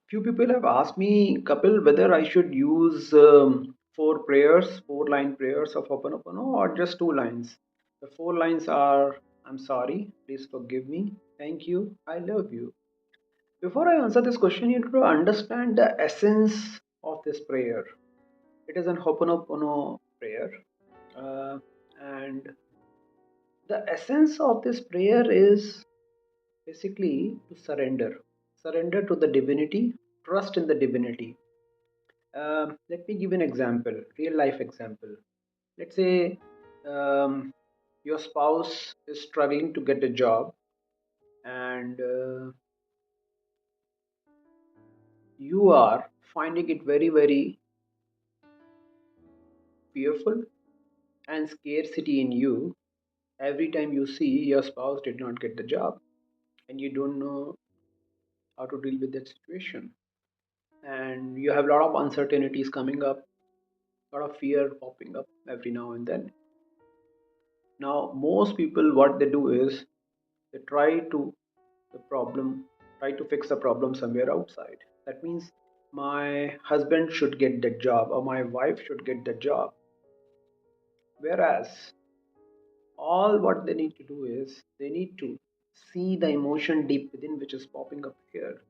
Few people have asked me, Kapil, whether I should use four prayers, four-line prayers of Hooponopono or just two lines. The four lines are: I'm sorry, please forgive me, thank you, I love you. Before I answer this question, you need to understand the essence of this prayer. It is an Hoponopono prayer. Uh, and the essence of this prayer is basically to surrender. Surrender to the divinity, trust in the divinity. Let me give an example, real life example. Let's say your spouse is struggling to get a job, and you are finding it very, very fearful and scarcity in you every time you see your spouse did not get the job, and you don't know how to deal with that situation, and you have a lot of uncertainties coming up, a lot of fear popping up every now and then. Now most people, what they do is they try to fix the problem somewhere outside. That means my husband should get the job or my wife should get the job, whereas all what they need to do is they need to see the emotion deep within which is popping up here.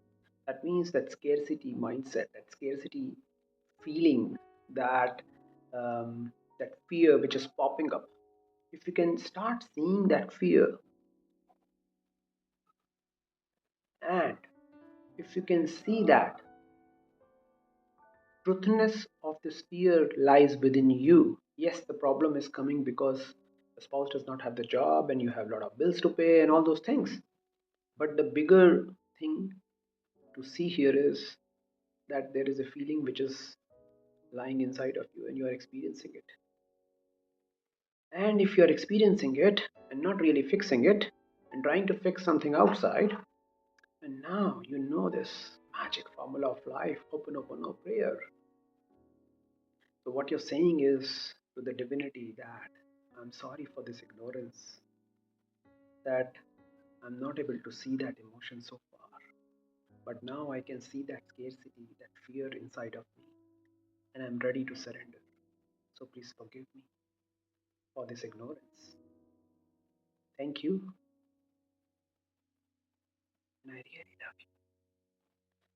That means that scarcity mindset, that scarcity feeling, that that fear which is popping up. If you can start seeing that fear, and if you can see that truthness of this fear lies within you. Yes, the problem is coming because the spouse does not have the job and you have a lot of bills to pay and all those things. But the bigger thing to see here is that there is a feeling which is lying inside of you and you are experiencing it. And if you are experiencing it and not really fixing it and trying to fix something outside, and now you know this magic formula of life, Hoponopono prayer. So, what you're saying is to the divinity that I'm sorry for this ignorance, that I'm not able to see that emotion so far. But now I can see that scarcity, that fear inside of me, and I'm ready to surrender. So, please forgive me for this ignorance. Thank you, and I really love you.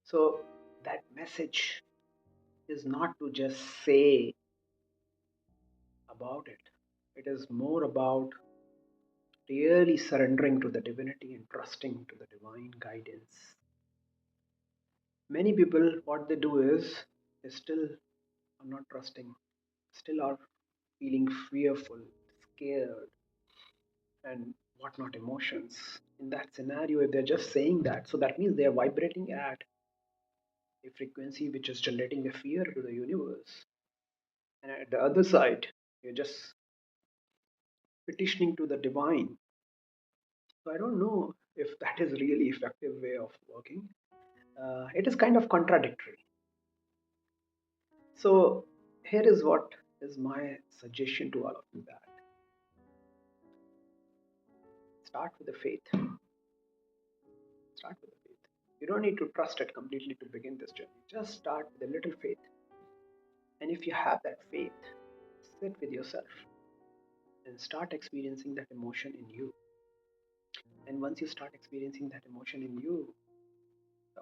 So, that message is not to just say about it, it is more about really surrendering to the divinity and trusting to the divine guidance. Many people, what they do is they still are not trusting, still are feeling fearful, scared, and whatnot emotions. In that scenario, if they're just saying that, so that means they are vibrating at a frequency which is generating a fear to the universe. And at the other side, you're just petitioning to the divine. So I don't know if that is really effective way of working. It is kind of contradictory. So here is what is my suggestion to all of you: that start with the faith. Start with the faith. You don't need to trust it completely to begin this journey. Just start with a little faith. And if you have that faith, sit with yourself and start experiencing that emotion in you. And once you start experiencing that emotion in you,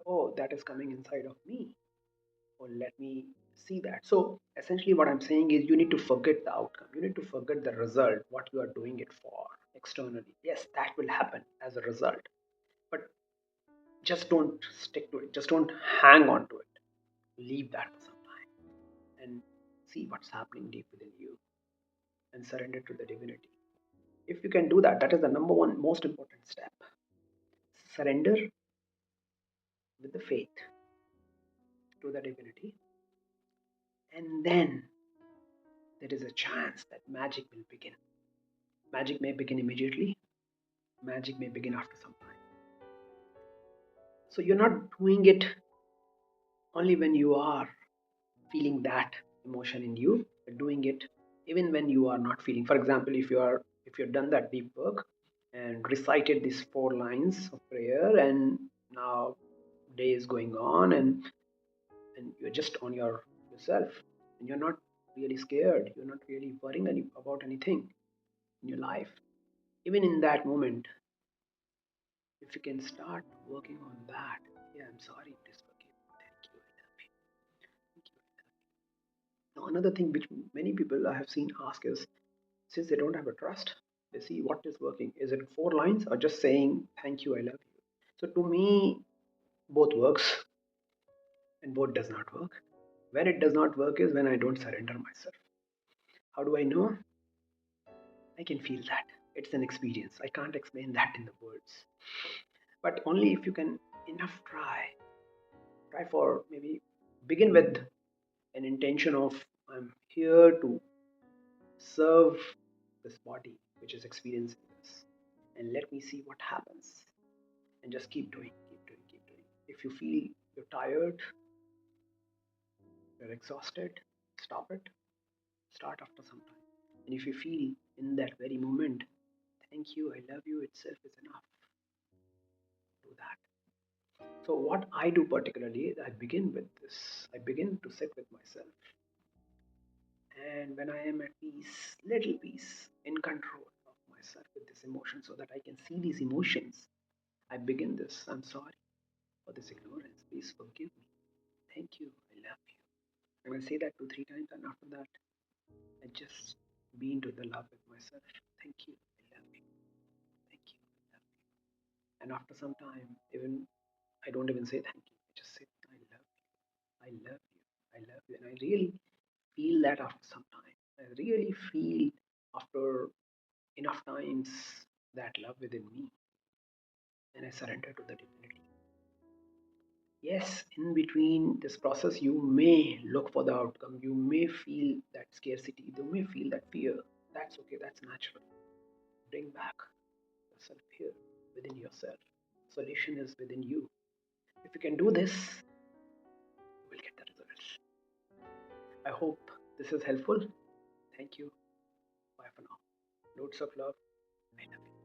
oh, that is coming inside of me. Oh, let me see that. So essentially, what I'm saying is you need to forget the outcome. You need to forget the result, what you are doing it for externally. Yes, that will happen as a result. But just don't stick to it. Just don't hang on to it. Leave that for some time and see what's happening deep within you and surrender to the divinity. If you can do that, that is the number one most important step. Surrender with the faith to the divinity, and then there is a chance that magic will begin. Magic may begin immediately, magic may begin after some time. So you're not doing it only when you are feeling that emotion in you, you're doing it even when you are not feeling. For example, if you've done that deep work and recited these four lines of prayer, and now day is going on, and you're just on yourself, and you're not really scared, you're not really worrying about anything in your life. Even in that moment, if you can start working on that, yeah, I'm sorry, please forgive me, thank you, I love you, thank you, I love you. Now, another thing which many people I have seen ask is, since they don't have a trust, they see what is working. Is it 4 lines or just saying thank you, I love you? So to me, both works and both does not work. When it does not work is when I don't surrender myself. How do I know? I can feel that. It's an experience. I can't explain that in the words. But only if you can enough try. Try for maybe begin with an intention of I'm here to serve this body which is experiencing this. And let me see what happens. And just keep doing, keep doing, keep doing. If you feel you're tired, you're exhausted, stop it. Start after some time. And if you feel in that very moment, thank you, I love you itself is enough. Do that. So, what I do particularly is I begin with this. I begin to sit with myself. And when I am at peace, little peace, in control of myself with this emotion, so that I can see these emotions, I begin this. I'm sorry for this ignorance. Please forgive me. Thank you. I love you. And I say that 2, 3 times, and after that, I just be into the love with myself. Thank you. I love you. Thank you. I love you. And after some time, even I don't even say thank you. I just say, I love you. I love you. I love you. And I really feel that after some time. I really feel after enough times that love within me. And I surrender to the divinity. Yes, in between this process, you may look for the outcome. You may feel that scarcity. You may feel that fear. That's okay. That's natural. Bring back yourself here within yourself. Solution is within you. If you can do this, you will get the results. I hope this is helpful. Thank you. Bye for now. Loads of love. I love you.